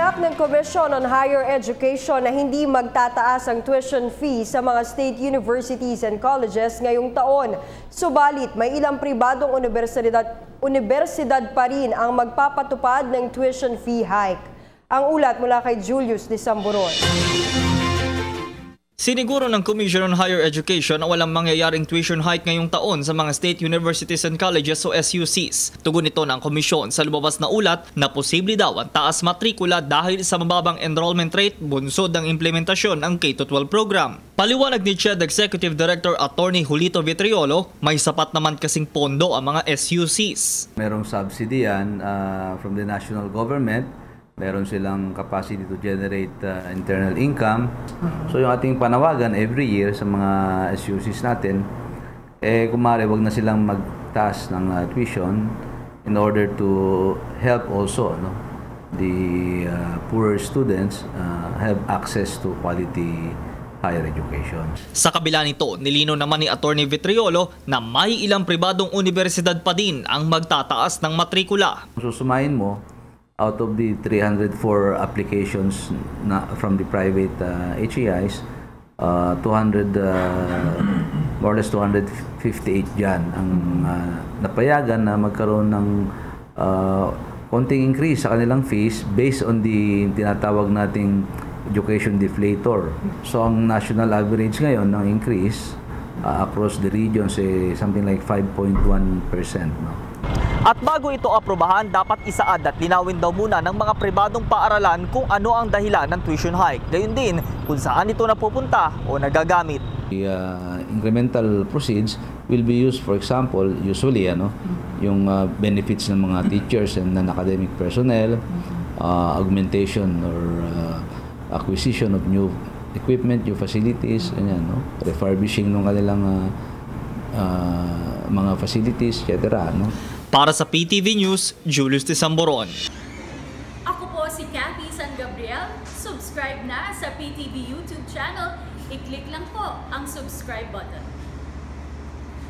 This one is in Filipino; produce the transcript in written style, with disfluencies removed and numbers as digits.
Tiniyak ng Commission on Higher Education na hindi magtataas ang tuition fee sa mga state universities and colleges ngayong taon. Subalit, may ilang pribadong universidad pa rin ang magpapatupad ng tuition fee hike. Ang ulat mula kay Julius de Samburon. Siniguro ng Commission on Higher Education na walang mangyayaring tuition hike ngayong taon sa mga state universities and colleges o SUCs. Tugon nito ng komisyon sa lumabas na ulat na posible daw ang taas matrikula dahil sa mababang enrollment rate bunsod ng implementasyon ng K-12 program. Paliwanag ni CHED Executive Director Attorney Julito Vitriolo, may sapat naman kasing pondo ang mga SUCs. Merong subsidy yan from the national government. Meron silang capacity to generate internal income. So yung ating panawagan every year sa mga SUCs natin, kung maaari wag na silang magtaas ng tuition in order to help also the poorer students have access to quality higher education. Sa kabila nito, nilino naman ni Attorney Vitriolo na may ilang pribadong universidad pa din ang magtataas ng matrikula. Susumahin mo, out of the 304 applications from the private HEIs, 200, more or less 258 dyan ang napayagan na magkaroon ng konting increase sa kanilang fees based on the tinatawag nating education deflator. So ang national average ngayon ng increase across the regions something like 5.1%. At bago ito aprobahan, dapat isaad at linawin daw muna ng mga pribadong paaralan kung ano ang dahilan ng tuition hike. Gayun din kung saan ito napupunta o nagagamit. The incremental proceeds will be used, for example, usually yung benefits ng mga teachers and non-academic personnel, augmentation or acquisition of new equipment, new facilities, refurbishing ng kanilang mga facilities, etc. Para sa PTV News, Julius de Samburon. Ako po si Cathy San Gabriel. Subscribe na sa PTV YouTube channel. I-click lang po ang subscribe button.